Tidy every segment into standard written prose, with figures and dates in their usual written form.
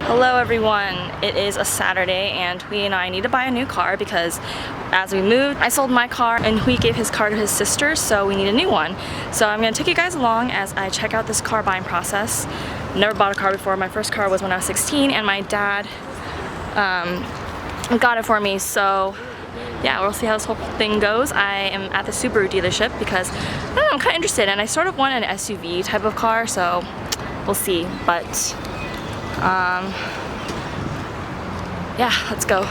Hello everyone, it is a Saturday and Hui and I need to buy a new car because as we moved, I sold my car and Hui gave his car to his sister, so we need a new one. So I'm going to take you guys along as I check out this car buying process. Never bought a car before. My first car was when I was 16 and my dad got it for me, so yeah, we'll see how this whole thing goes. I am at the Subaru dealership because I don't know, I'm kind of interested and I sort of want an SUV type of car, so we'll see, but yeah, let's go.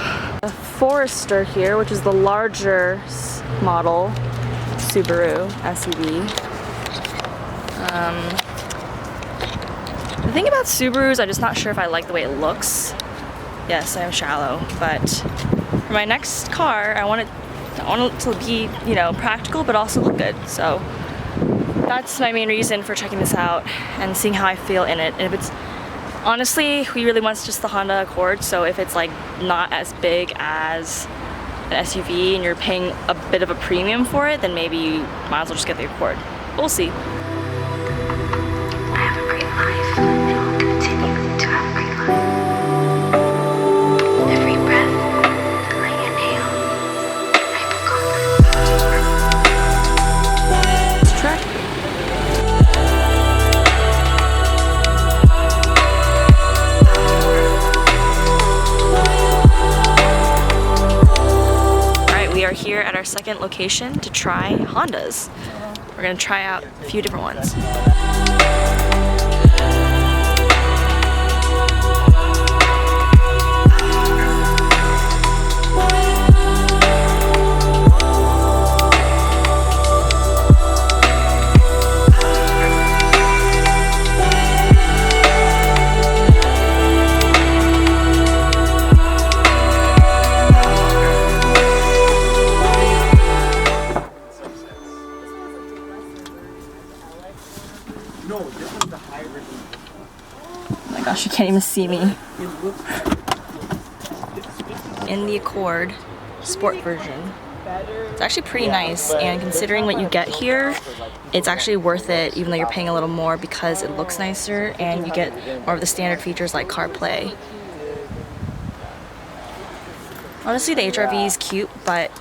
A Forester here, which is the larger model Subaru SUV. The thing about Subarus, I'm just not sure if I like the way it looks. Yes, I am shallow, but for my next car, I want it to be, you know, practical, but also look good. So that's my main reason for checking this out and seeing how I feel in it. And if it's honestly, we really wants just the Honda Accord, so if it's like not as big as an SUV and you're paying a bit of a premium for it, then maybe you might as well just get the Accord. We'll see. I have a great life and will continue to have a great life. Every breath I inhale, I feel confident. Track. We are here at our second location to try Hondas. We're gonna try out a few different ones. No, this one's the hybrid. Oh my gosh, you can't even see me. In the Accord Sport version. It's actually pretty nice, and considering what you get here, it's actually worth it even though you're paying a little more because it looks nicer and you get more of the standard features like CarPlay. Honestly, the HRV is cute, but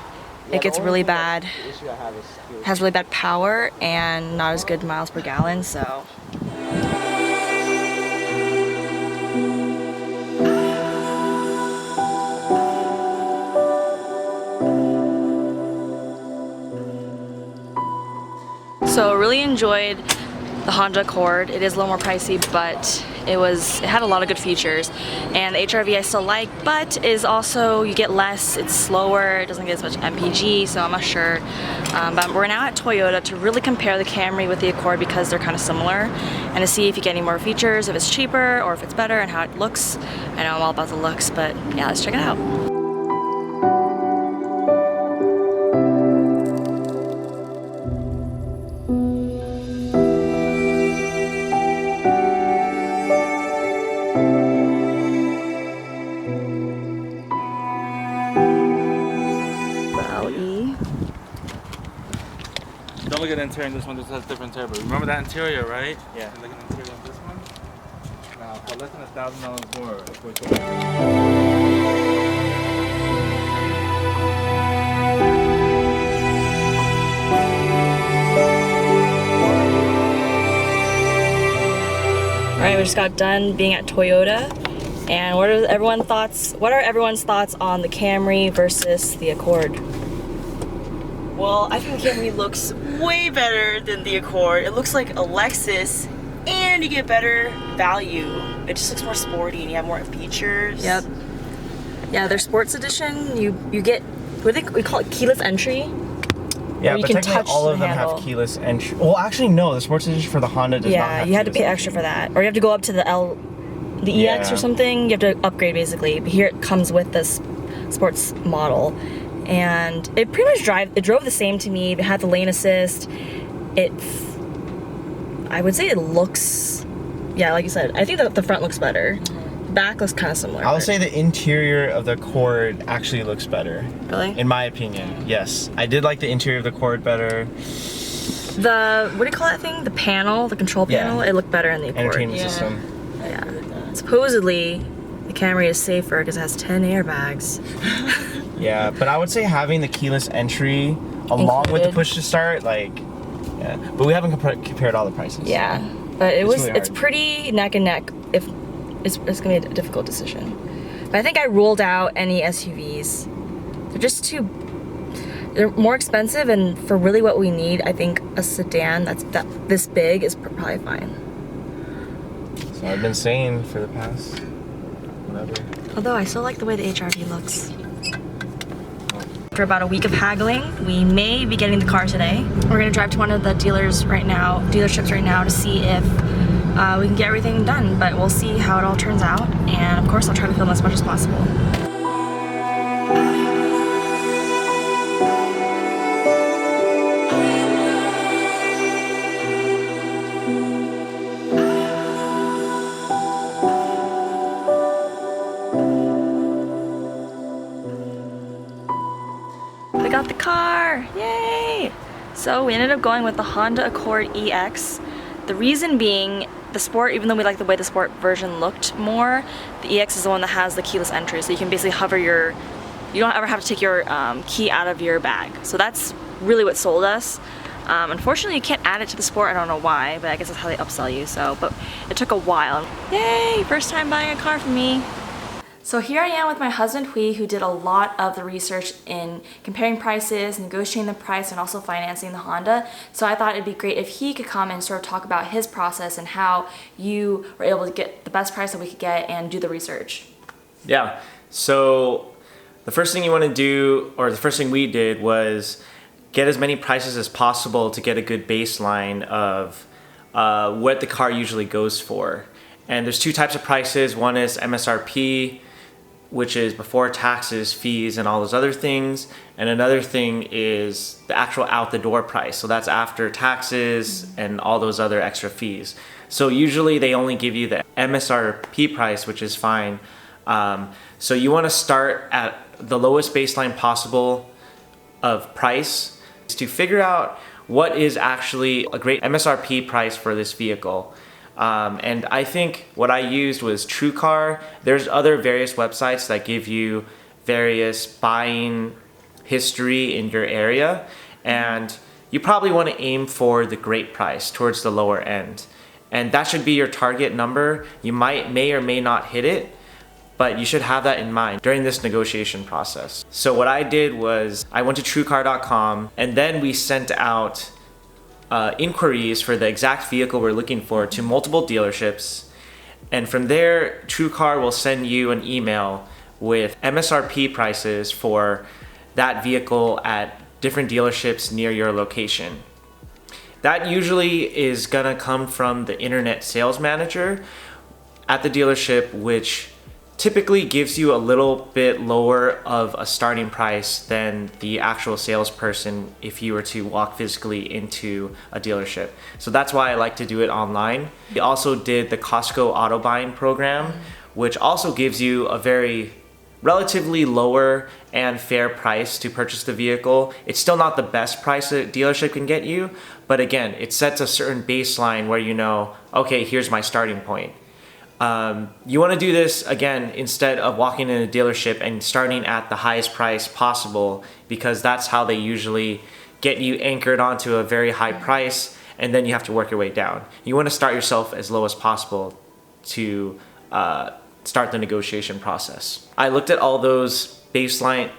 it gets really bad. It has really bad power and not as good miles per gallon, so. So really enjoyed the Honda Accord. It is a little more pricey, but it had a lot of good features. And the HRV I still like, but is also, you get less, it's slower, it doesn't get as much MPG, so I'm not sure. But we're now at Toyota to really compare the Camry with the Accord because they're kind of similar, and to see if you get any more features, if it's cheaper or if it's better, and how it looks. I know I'm all about the looks, but yeah, let's check it out. Don't look at the interior in this one, this has different interior, but remember that interior, right? Yeah. Look at the interior on this one. Now, for less than $1,000 more, of course. Alright, we just got done being at Toyota, and what are everyone's thoughts on the Camry versus the Accord? Well, I think the Camry looks way better than the Accord. It looks like a Lexus, and you get better value. It just looks more sporty, and you have more features. Yep. Yeah, their sports edition, you get, we call it keyless entry. Yeah, you but can technically touch all of the them handle. have keyless entry. Well, actually, no. The sports edition for the Honda does not have Yeah, you had to pay keyless extra for that, or you have to go up to the EX or something. You have to upgrade basically. But here it comes with this sports model, and it pretty much drove the same to me. It had the lane assist. I would say it looks, yeah, like you said, I think that the front looks better. The back looks kind of similar. I would say the interior of the Accord actually looks better. Really? In my opinion, yes. I did like the interior of the Accord better. The, what do you call that thing? The panel, the control panel, it looked better in the Accord. Entertainment system. Yeah. Supposedly, Camry is safer because it has 10 airbags. Yeah, but I would say having the keyless entry along with the Included. push to start, like, yeah. But we haven't compared all the prices. Yeah, but it's really hard. pretty neck and neck. If it's gonna be a difficult decision. But I think I ruled out any SUVs. They're just they're more expensive, and for really what we need, I think a sedan that's this big is probably fine. So I've been saying for the past whatever. Although I still like the way the HRV looks. After about a week of haggling, we may be getting the car today. We're gonna drive to one of the dealerships right now to see if we can get everything done, but we'll see how it all turns out. And of course, I'll try to film as much as possible. We got the car, yay! So we ended up going with the Honda Accord EX. The reason being, the Sport, even though we like the way the Sport version looked more, the EX is the one that has the keyless entry, so you can basically hover you don't ever have to take your key out of your bag. So that's really what sold us. Unfortunately, you can't add it to the Sport, I don't know why, but I guess that's how they upsell you, but it took a while. Yay, first time buying a car for me. So here I am with my husband Hui, who did a lot of the research in comparing prices, negotiating the price, and also financing the Honda. So I thought it'd be great if he could come and sort of talk about his process and how you were able to get the best price that we could get and do the research. Yeah, so the first thing you want to do, or the first thing we did, was get as many prices as possible to get a good baseline of what the car usually goes for. And there's two types of prices. One is MSRP, which is before taxes, fees, and all those other things. And another thing is the actual out the door price. So that's after taxes and all those other extra fees. So usually they only give you the MSRP price, which is fine. So you want to start at the lowest baseline possible of price to figure out what is actually a great MSRP price for this vehicle. And I think what I used was TrueCar. There's other various websites that give you various buying history in your area, and you probably want to aim for the great price towards the lower end. And that should be your target number. You may or may not hit it, but you should have that in mind during this negotiation process. So what I did was I went to truecar.com, and then we sent out inquiries for the exact vehicle we're looking for to multiple dealerships, and from there TrueCar will send you an email with MSRP prices for that vehicle at different dealerships near your location. That usually is gonna come from the internet sales manager at the dealership, which typically gives you a little bit lower of a starting price than the actual salesperson if you were to walk physically into a dealership. So that's why I like to do it online. We also did the Costco auto buying program, which also gives you a very relatively lower and fair price to purchase the vehicle. It's still not the best price a dealership can get you, but again, it sets a certain baseline where you know, okay, here's my starting point. You want to do this again instead of walking in a dealership and starting at the highest price possible, because that's how they usually get you anchored onto a very high price, and then you have to work your way down. You want to start yourself as low as possible to start the negotiation process. I looked at all those baseline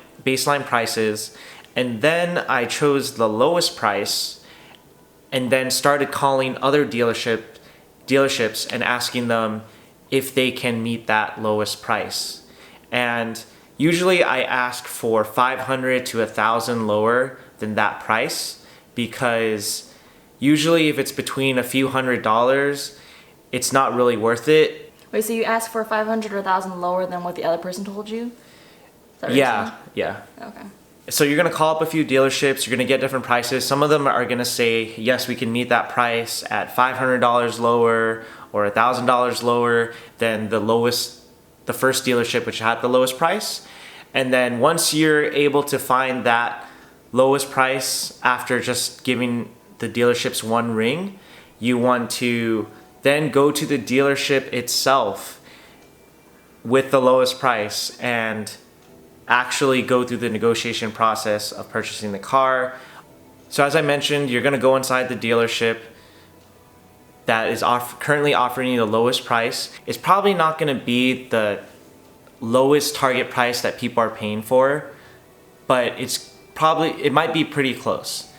prices, and then I chose the lowest price and then started calling other dealerships and asking them if they can meet that lowest price. And usually I ask for 500 to 1,000 lower than that price, because usually if it's between a few $100s, it's not really worth it. Wait, so you asked for 500 or 1,000 lower than what the other person told you? Is that what you're saying? Yeah. Okay. So you're gonna call up a few dealerships, you're gonna get different prices. Some of them are gonna say, yes, we can meet that price at $500 lower or $1,000 lower than the first dealership which had the lowest price. And then once you're able to find that lowest price after just giving the dealerships one ring, you want to then go to the dealership itself with the lowest price and actually go through the negotiation process of purchasing the car. So as I mentioned, you're gonna go inside the dealership that is currently offering you the lowest price. It's probably not gonna be the lowest target price that people are paying for, but it might be pretty close.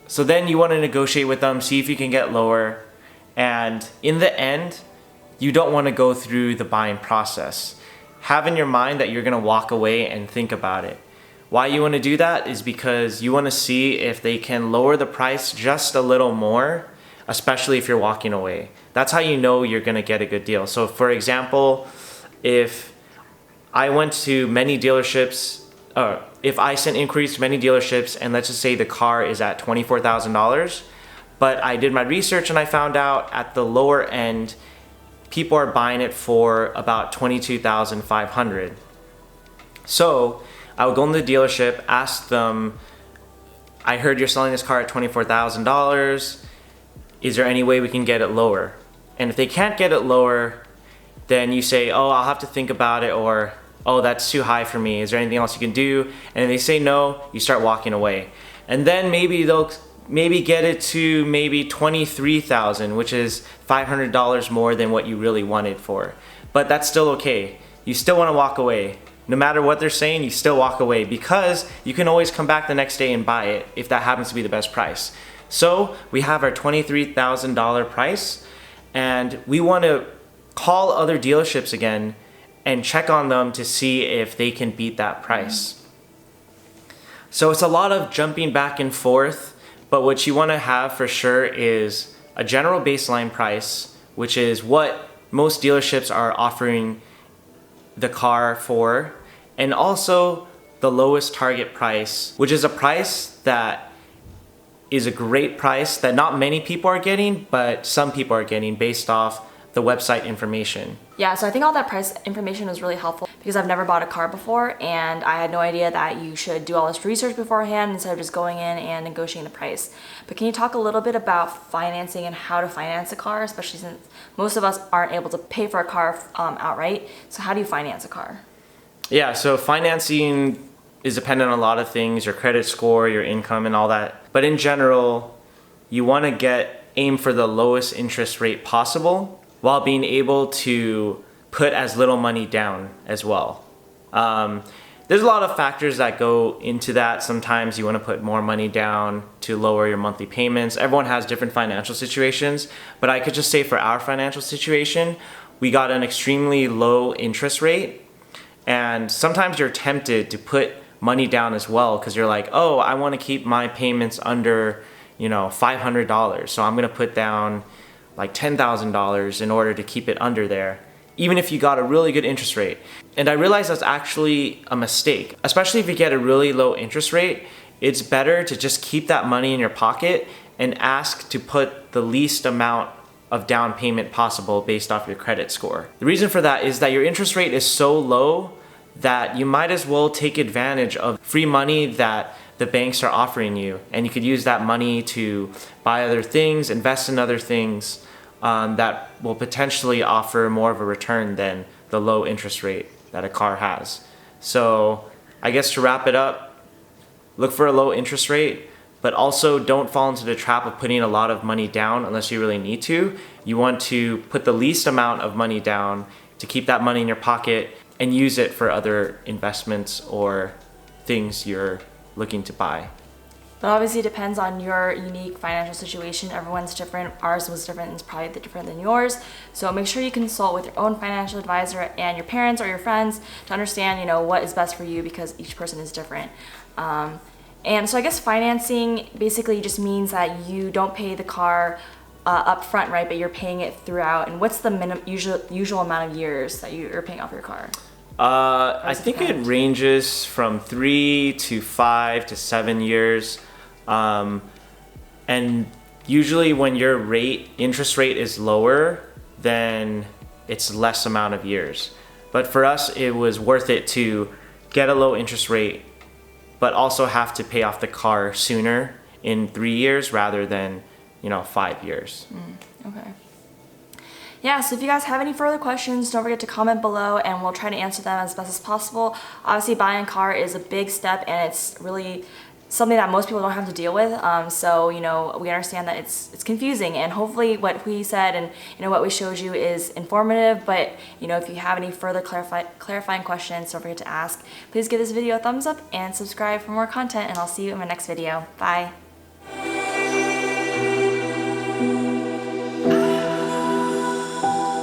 So then you wanna negotiate with them, see if you can get lower, and in the end, you don't wanna go through the buying process. Have in your mind that you're gonna walk away and think about it. Why you wanna do that is because you wanna see if they can lower the price just a little more, especially if you're walking away. That's how you know you're gonna get a good deal. So for example, if I went to many dealerships, or if I sent inquiries to many dealerships and let's just say the car is at $24,000, but I did my research and I found out at the lower end, people are buying it for about $22,500. So I would go into the dealership, ask them, I heard you're selling this car at $24,000. Is there any way we can get it lower? And if they can't get it lower, then you say, oh, I'll have to think about it, or oh, that's too high for me. Is there anything else you can do? And if they say no, you start walking away. And then maybe they'll get it to maybe $23,000, which is $500 more than what you really wanted for. But that's still okay. You still want to walk away. No matter what they're saying, you still walk away because you can always come back the next day and buy it if that happens to be the best price. So we have our $23,000 price, and we want to call other dealerships again and check on them to see if they can beat that price. So it's a lot of jumping back and forth, but what you want to have for sure is a general baseline price, which is what most dealerships are offering the car for, and also the lowest target price, which is a price that is a great price that not many people are getting, but some people are getting based off the website information. Yeah, so I think all that price information was really helpful because I've never bought a car before and I had no idea that you should do all this research beforehand instead of just going in and negotiating the price. But can you talk a little bit about financing and how to finance a car, especially since most of us aren't able to pay for a car outright? So how do you finance a car? Yeah, so financing is dependent on a lot of things, your credit score, your income and all that. But in general, you want to aim for the lowest interest rate possible while being able to put as little money down as well. There's a lot of factors that go into that. Sometimes you want to put more money down to lower your monthly payments. Everyone has different financial situations, but I could just say for our financial situation, we got an extremely low interest rate, and sometimes you're tempted to put money down as well because you're like, oh, I want to keep my payments under, $500, so I'm gonna put down like $10,000 in order to keep it under there, even if you got a really good interest rate. And I realized that's actually a mistake, especially if you get a really low interest rate. It's better to just keep that money in your pocket and ask to put the least amount of down payment possible based off your credit score. The reason for that is that your interest rate is so low that you might as well take advantage of free money that the banks are offering you, and you could use that money to buy other things, invest in other things that will potentially offer more of a return than the low interest rate that a car has. So I guess to wrap it up, look for a low interest rate, but also don't fall into the trap of putting a lot of money down unless you really need to. You want to put the least amount of money down to keep that money in your pocket and use it for other investments or things you're looking to buy. But obviously it depends on your unique financial situation. Everyone's different. Ours was different and it's probably different than yours. So make sure you consult with your own financial advisor and your parents or your friends to understand, what is best for you because each person is different. And so I guess financing basically just means that you don't pay the car up front, right? But you're paying it throughout. And what's the usual amount of years that you're paying off your car? I think it ranges from 3 to 5 to 7 years. And usually when your interest rate is lower, then it's less amount of years. But for us, it was worth it to get a low interest rate, but also have to pay off the car sooner in 3 years rather than, 5 years. Okay. yeah, so if you guys have any further questions, don't forget to comment below and we'll try to answer them as best as possible. Obviously, buying a car is a big step and it's really something that most people don't have to deal with. So, you know, we understand that it's confusing, and hopefully what we said and, you know, what we showed you is informative. But, you know, if you have any further clarifying questions, don't forget to ask. Please give this video a thumbs up and subscribe for more content, and I'll see you in my next video. Bye.